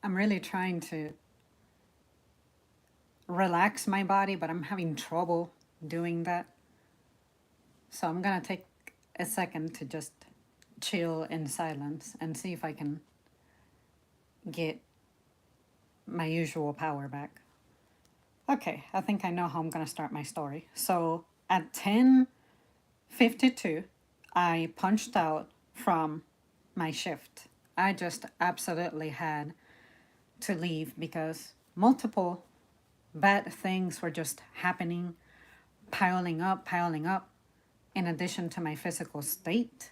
I'm really trying to relax my body, but I'm having trouble doing that. So I'm gonna take a second to just chill in silence and see if I can get my usual power back. Okay, I think I know how I'm gonna start my story. So at 10:52, I punched out from my shift. I just absolutely had to leave because multiple bad things were just happening, piling up, in addition to my physical state.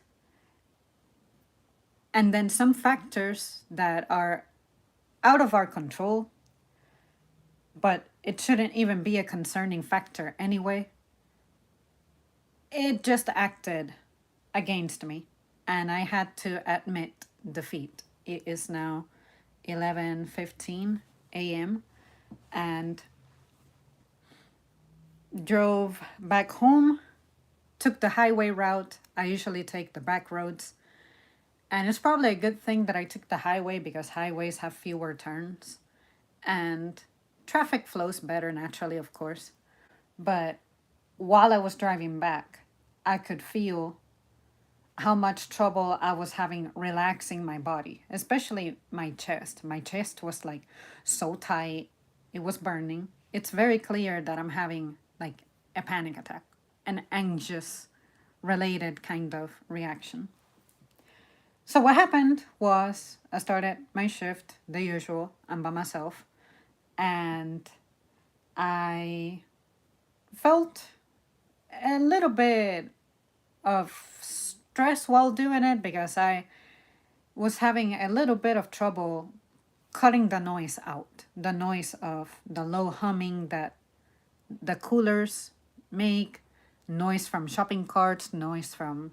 And then some factors that are out of our control, but it shouldn't even be a concerning factor anyway. It just acted against me, and I had to admit defeat. It is now 11:15 a.m. and drove back home, took the highway route. I usually take the back roads. And it's probably a good thing that I took the highway because highways have fewer turns and traffic flows better naturally, of course. But while I was driving back, I could feel how much trouble I was having relaxing my body, especially my chest. My chest was like so tight, it was burning. It's very clear that I'm having like a panic attack, an anxious related kind of reaction. So what happened was I started my shift, the usual, I'm by myself, and I felt a little bit of stress while doing it because I was having a little bit of trouble cutting the noise out. The noise of the low humming that the coolers make, noise from shopping carts, noise from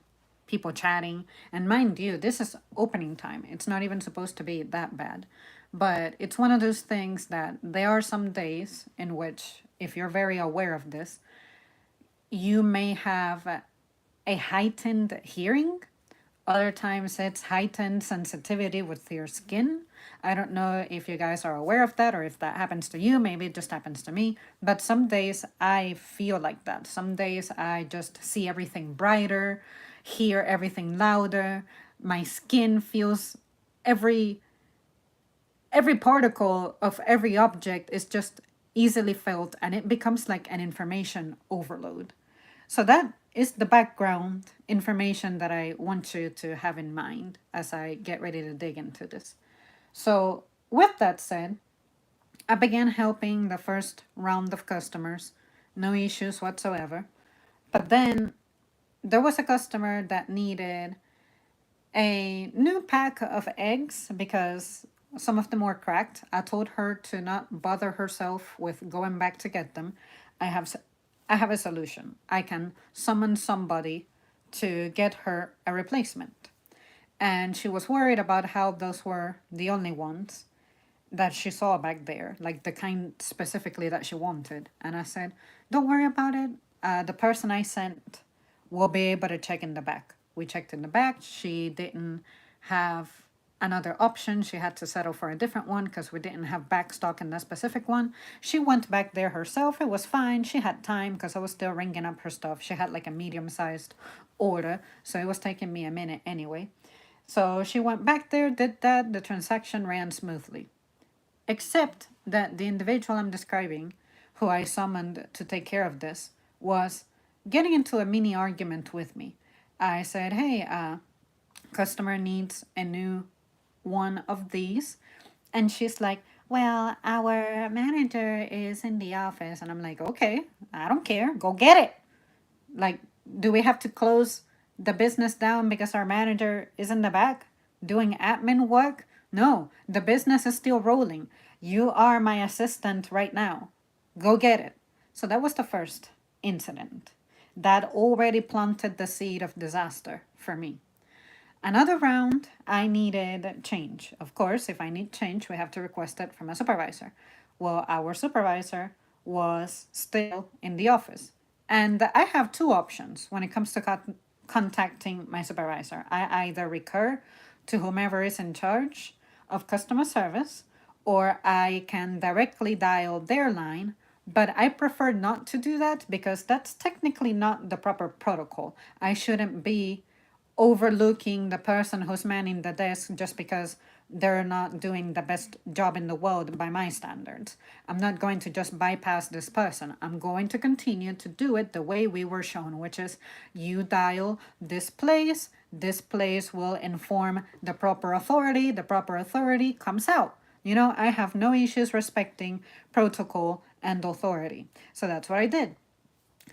people chatting. And mind you, this is opening time. It's not even supposed to be that bad. But it's one of those things that there are some days in which, if you're very aware of this, you may have a heightened hearing. Other times it's heightened sensitivity with your skin. I don't know if you guys are aware of that or if that happens to you. Maybe it just happens to me. But some days I feel like that. Some days I just see everything brighter, hear everything louder. My skin feels every every particle of every object is just easily felt and it becomes like an information overload. So that is the background information that I want you to have in mind as I get ready to dig into this. So, with that said, I began helping the first round of customers, no issues whatsoever. But then there was a customer that needed a new pack of eggs because some of them were cracked. I told her to not bother herself with going back to get them. I have I have a solution. I can summon somebody to get her a replacement. And she was worried about how those were the only ones that she saw back there, like the kind specifically that she wanted. And I said, don't worry about it. The person I sent will be able to check in the back. We checked in the back. She didn't have another option. She had to settle for a different one because we didn't have back stock in that specific one. She went back there herself. It was fine. She had time because I was still ringing up her stuff. She had like a medium sized order, so it was taking me a minute anyway. So she went back there, did that. The transaction ran smoothly. Except that the individual I'm describing, who I summoned to take care of this, was getting into a mini argument with me. I said, hey, customer needs a new one of these. And she's like, well, our manager is in the office. And I'm like, okay, I don't care. Go get it. Like, do we have to close the business down because our manager is in the back doing admin work? No, the business is still rolling. You are my assistant right now. Go get it. So that was the first incident. That already planted the seed of disaster for me. Another round, I needed change. Of course, if I need change, we have to request it from a supervisor. Well, our supervisor was still in the office. And I have two options when it comes to contacting my supervisor. I either recur to whomever is in charge of customer service, or I can directly dial their line. But I prefer not to do that because that's technically not the proper protocol. I shouldn't be overlooking the person who's manning the desk just because they're not doing the best job in the world by my standards. I'm not going to just bypass this person. I'm going to continue to do it the way we were shown, which is you dial this place will inform the proper authority comes out. You know, I have no issues respecting protocol and authority. So that's what I did.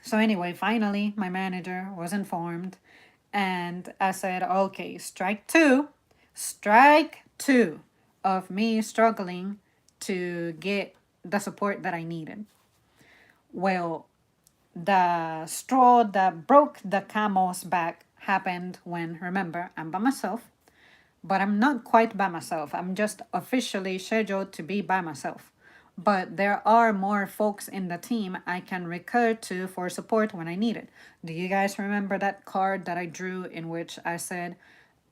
So anyway, finally, my manager was informed, and I said, okay, strike two of me struggling to get the support that I needed. Well, the straw that broke the camel's back happened when, remember, I'm by myself, but I'm not quite by myself. I'm just officially scheduled to be by myself. But there are more folks in the team I can recur to for support when I need it. Do you guys remember that card that I drew in which I said,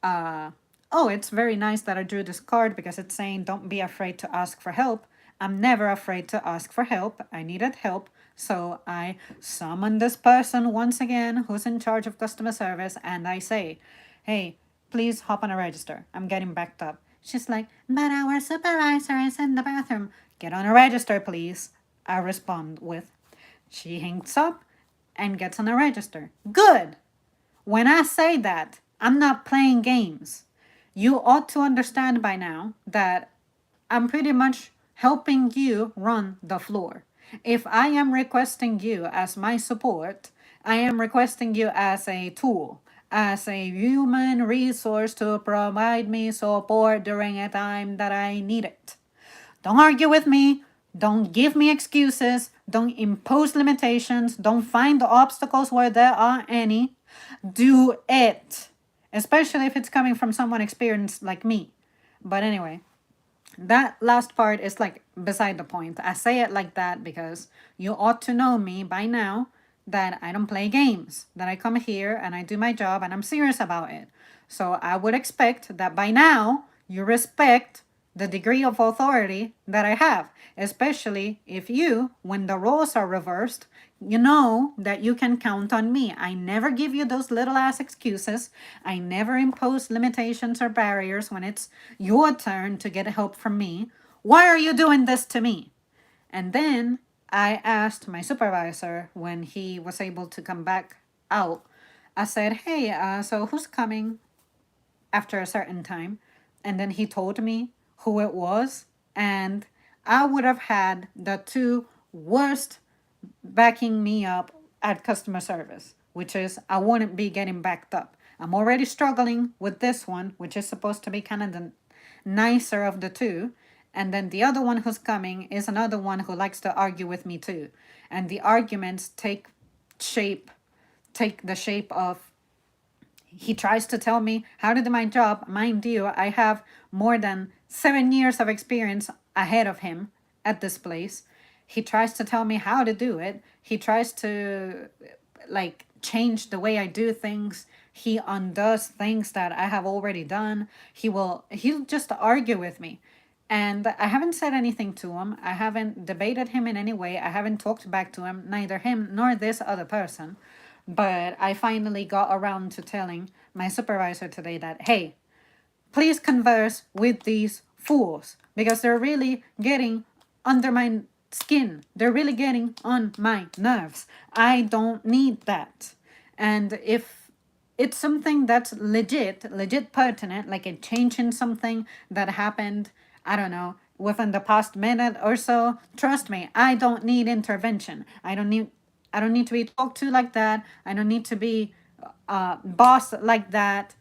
oh, it's very nice that I drew this card because it's saying don't be afraid to ask for help. I'm never afraid to ask for help. I needed help. So I summon this person once again who's in charge of customer service and I say, hey, please hop on a register. I'm getting backed up. She's like, but our supervisor is in the bathroom. Get on a register, please. I respond with, she hangs up and gets on a register. Good. When I say that, I'm not playing games. You ought to understand by now that I'm pretty much helping you run the floor. If I am requesting you as my support, I am requesting you as a tool, as a human resource to provide me support during a time that I need it. Don't argue with me. Don't give me excuses. Don't impose limitations. Don't find obstacles where there are any. Do it. Especially if it's coming from someone experienced like me. But anyway, that last part is like beside the point. I say it like that because you ought to know me by now that I don't play games, that I come here and I do my job and I'm serious about it. So I would expect that by now you respect the degree of authority that I have, especially if you, when the roles are reversed, you know that you can count on me. I never give you those little ass excuses. I never impose limitations or barriers when it's your turn to get help from me. Why are you doing this to me? And then I asked my supervisor when he was able to come back out. I said, hey, so who's coming after a certain time? And then he told me who it was. And I would have had the two worst backing me up at customer service, which is I wouldn't be getting backed up. I'm already struggling with this one, which is supposed to be kind of the nicer of the two. And then the other one who's coming is another one who likes to argue with me too. And the arguments shape, take the shape of he tries to tell me how to do my job. Mind you, I have more than 7 years of experience ahead of him at this place. He tries to tell me how to do it. He tries to like change the way I do things. He undoes things that I have already done. He'll just argue with me. And I haven't said anything to him. I haven't debated him in any way. I haven't talked back to him, neither him nor this other person. But I finally got around to telling my supervisor today that, hey, please converse with these fools because they're really getting under my skin. They're really getting on my nerves. I don't need that. And if it's something that's legit pertinent, like a change in something that happened, I don't know, within the past minute or so, trust me, I don't need intervention. I don't need to be talked to like that. I don't need to be bossed like that.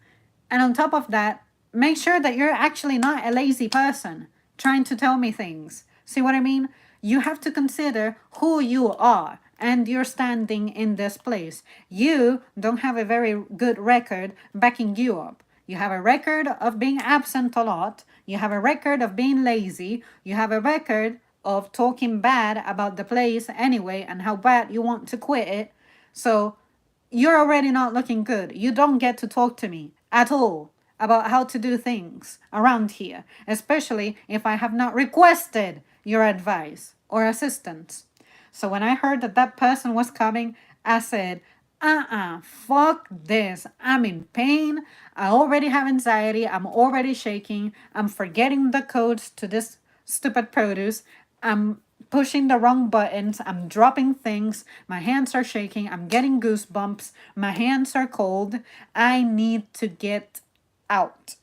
And on top of that, make sure that you're actually not a lazy person trying to tell me things. See what I mean? You have to consider who you are and your standing in this place. You don't have a very good record backing you up. You have a record of being absent a lot. You have a record of being lazy. You have a record of talking bad about the place anyway and how bad you want to quit it. So you're already not looking good. You don't get to talk to me at all. about how to do things around here, especially if I have not requested your advice or assistance. So when I heard that that person was coming, I said, fuck this. I'm in pain. I already have anxiety. I'm already shaking. I'm forgetting the codes to this stupid produce. I'm pushing the wrong buttons. I'm dropping things. My hands are shaking. I'm getting goosebumps. My hands are cold. I need to get out.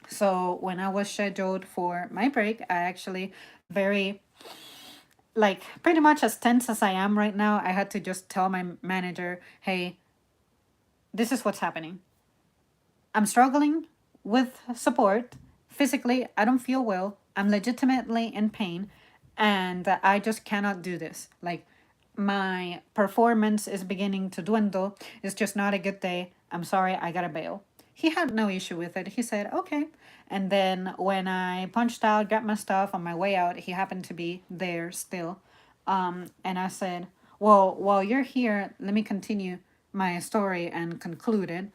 So when I was scheduled for my break, I actually very like pretty much as tense as I am right now, I had to just tell my manager, hey, this is what's happening. I'm struggling with support. Physically, I don't feel well. I'm legitimately in pain and I just cannot do this. Like, my performance is beginning to dwindle. It's just not a good day. I'm sorry, I gotta bail. He had no issue with it. He said, okay. And then when I punched out, got my stuff on my way out, he happened to be there still. And I said, well, while you're here, let me continue my story and conclude it.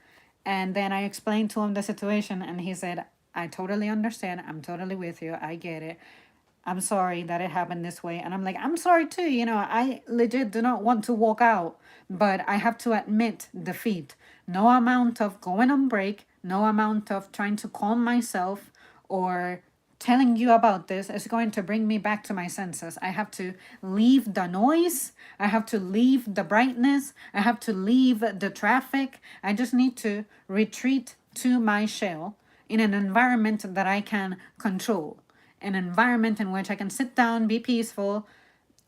And then I explained to him the situation, and he said, I totally understand. I'm totally with you. I get it. I'm sorry that it happened this way. And I'm like, I'm sorry too. You know, I legit do not want to walk out, but I have to admit defeat. No amount of going on break, no amount of trying to calm myself or telling you about this is going to bring me back to my senses. I have to leave the noise. I have to leave the brightness. I have to leave the traffic. I just need to retreat to my shell in an environment that I can control, an environment in which I can sit down, be peaceful,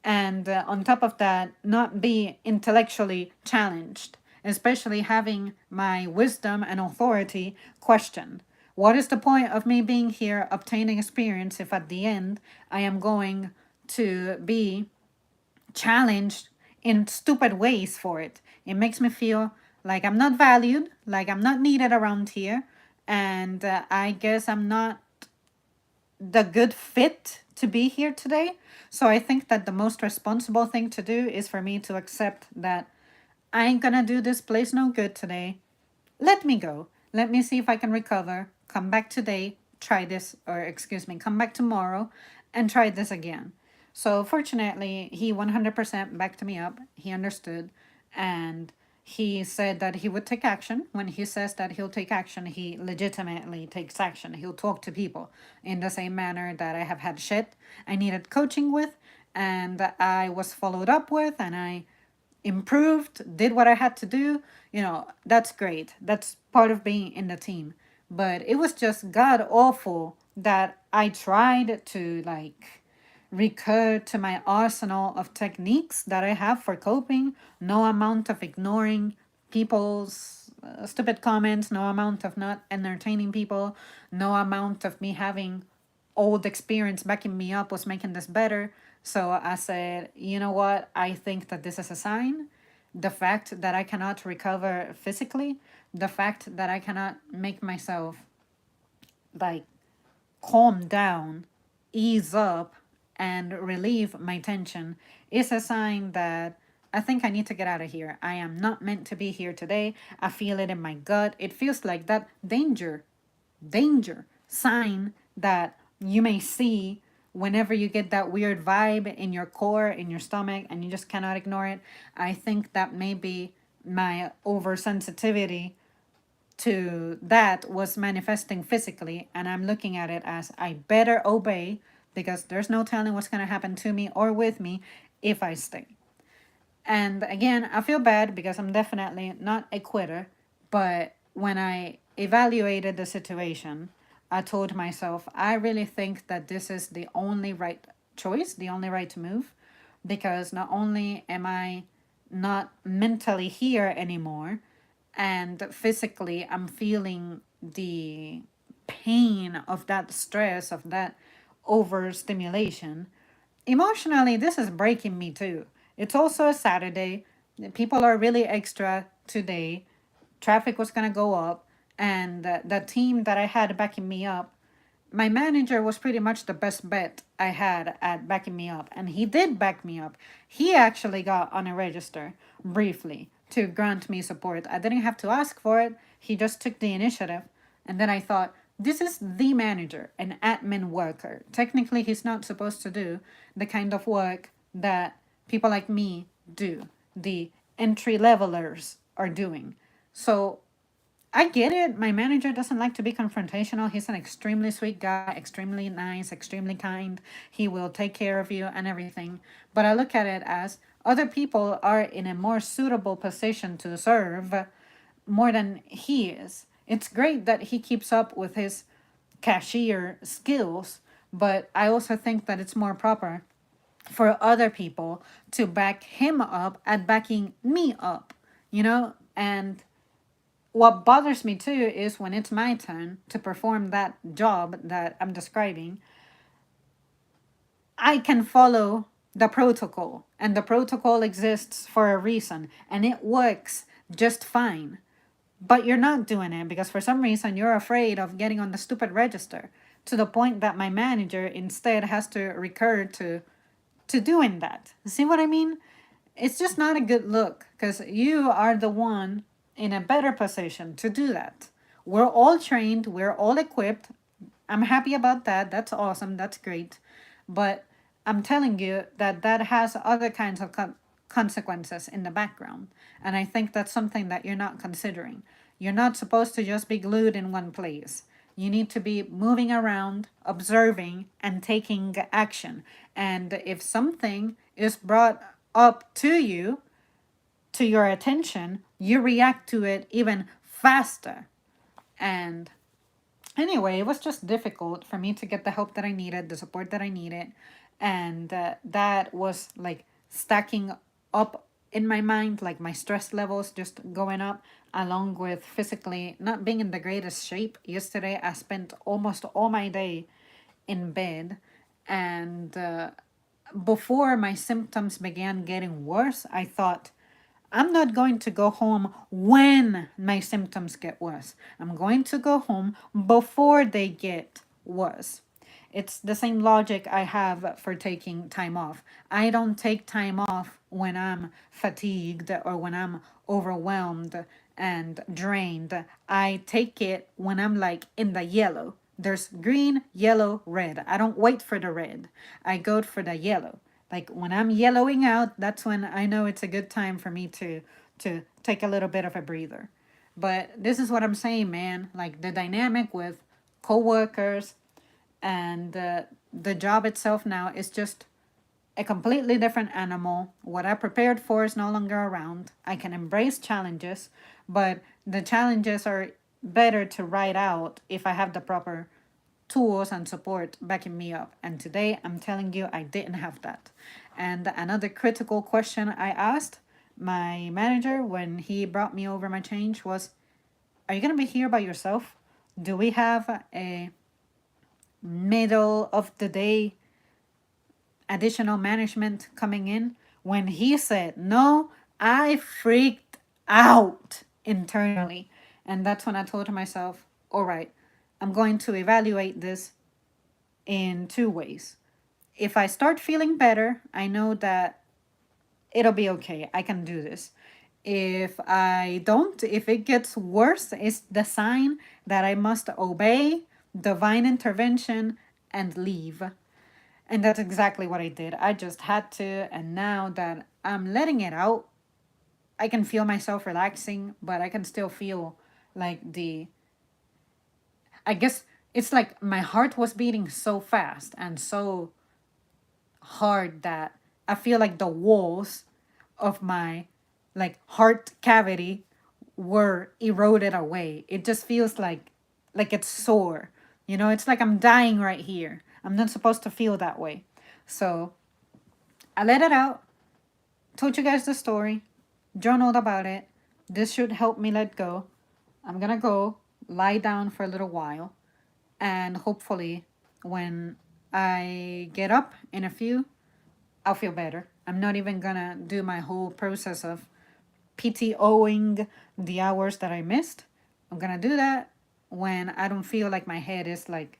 and on top of that, not be intellectually challenged, especially having my wisdom and authority questioned. What is the point of me being here obtaining experience if at the end I am going to be challenged in stupid ways for it? It makes me feel like I'm not valued, like I'm not needed around here, and I guess I'm not the good fit to be here today. So I think that the most responsible thing to do is for me to accept that I ain't gonna do this place no good today. Let me go. Let me see if I can recover. Come back today, try this, or excuse me, come back tomorrow and try this again. So fortunately, he 100% backed me up. He understood. And he said that he would take action. When he says that he'll take action, he legitimately takes action. He'll talk to people in the same manner that I have had shit I needed coaching with, and I was followed up with, and I improved, did what I had to do. You know, that's great. That's part of being in the team. But it was just god awful that I tried to like recur to my arsenal of techniques that I have for coping. No amount of ignoring people's stupid comments, no amount of not entertaining people, no amount of me having old experience backing me up was making this better. So I said, you know what? I think that this is a sign. The fact that I cannot recover physically, the fact that I cannot make myself like calm down, ease up, and relieve my tension is a sign that I think I need to get out of here. I am not meant to be here today. I feel it in my gut. It feels like that danger sign that you may see whenever you get that weird vibe in your core, in your stomach, and you just cannot ignore it. I think that may be my oversensitivity to that was manifesting physically, and I'm looking at it as I better obey because there's no telling what's going to happen to me or with me if I stay. And again, I feel bad because I'm definitely not a quitter, but when I evaluated the situation, I told myself, I really think that this is the only right choice, the only right move, because not only am I not mentally here anymore, and physically I'm feeling the pain of that stress, of that overstimulation. Emotionally, this is breaking me too. It's also a Saturday. People are really extra today. Traffic was going to go up, and the team that I had backing me up, my manager was pretty much the best bet I had at backing me up, and he did back me up. He actually got on a register briefly to grant me support. I didn't have to ask for it, he just took the initiative. And then I thought, this is the manager, an admin worker. Technically, he's not supposed to do the kind of work that people like me do, the entry levelers are doing. So I get it. My manager doesn't like to be confrontational. He's an extremely sweet guy, extremely nice, extremely kind. He will take care of you and everything. But I look at it as other people are in a more suitable position to serve more than he is. It's great that he keeps up with his cashier skills, but I also think that it's more proper for other people to back him up at backing me up, And what bothers me too is when it's my turn to perform that job that I'm describing, I can follow the protocol, and the protocol exists for a reason, and it works just fine. But you're not doing it because for some reason you're afraid of getting on the stupid register to the point that my manager instead has to recur to doing that. See what I mean? It's just not a good look because you are the one in a better position to do that. We're all trained, we're all equipped. I'm happy about that. That's awesome. That's great. But I'm telling you that that has other kinds of consequences in the background. And I think that's something that you're not considering. You're not supposed to just be glued in one place. You need to be moving around, observing, and taking action. And if something is brought up to your attention, you react to it even faster. And anyway, it was just difficult for me to get the help that I needed, the support that I needed. And that was like stacking up in my mind, like my stress levels just going up, along with physically not being in the greatest shape. Yesterday, I spent almost all my day in bed. And before my symptoms began getting worse, I thought, I'm not going to go home when my symptoms get worse. I'm going to go home before they get worse. It's the same logic I have for taking time off. I don't take time off when I'm fatigued or when I'm overwhelmed and drained. I take it when I'm like in the yellow. There's green, yellow, red. I don't wait for the red. I go for the yellow. Like when I'm yellowing out, that's when I know it's a good time for me to take a little bit of a breather. But this is what I'm saying, man. Like the dynamic with coworkers and the job itself now is just a completely different animal. What I prepared for is no longer around. I can embrace challenges, but the challenges are better to ride out if I have the proper tools and support backing me up. And today I'm telling you, I didn't have that. And another critical question I asked my manager when he brought me over my change was, are you going to be here by yourself? Do we have a middle of the day additional management coming in? When he said no, I freaked out internally. And that's when I told myself, all right, I'm going to evaluate this in two ways. If I start feeling better, I know that it'll be okay. I can do this. If I don't, if it gets worse, it's the sign that I must obey divine intervention and leave. And that's exactly what I did. I just had to. And now that I'm letting it out, I can feel myself relaxing, but I can still feel like I guess it's like my heart was beating so fast and so hard that I feel like the walls of my like heart cavity were eroded away. It just feels like it's sore. It's like I'm dying right here. I'm not supposed to feel that way. So I let it out, told you guys the story, journaled about it. This should help me let go. I'm gonna go lie down for a little while, and hopefully when I get up in a few, I'll feel better. I'm not even gonna do my whole process of PTOing the hours that I missed. I'm gonna do that when I don't feel like my head is like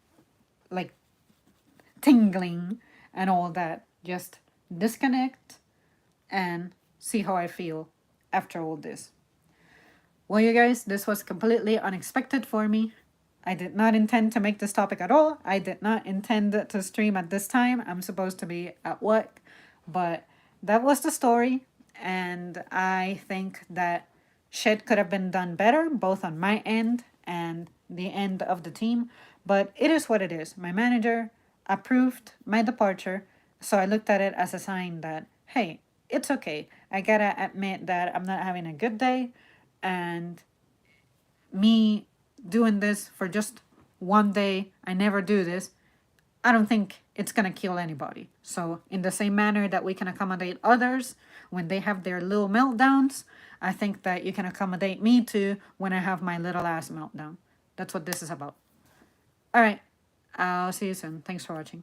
tingling and all that. Just disconnect and see how I feel after all this. Well, you guys, this was completely unexpected for me. I did not intend to make this topic at all. I did not intend to stream at this time. I'm supposed to be at work. But that was the story. And I think that shit could have been done better, both on my end and the end of the team. But it is what it is. My manager approved my departure. So I looked at it as a sign that, hey, it's okay. I gotta admit that I'm not having a good day. And me doing this for just one day, I never do this, I don't think it's gonna kill anybody. So, in the same manner that we can accommodate others when they have their little meltdowns, I think that you can accommodate me too when I have my little ass meltdown. That's what this is about. All right, I'll see you soon. Thanks for watching.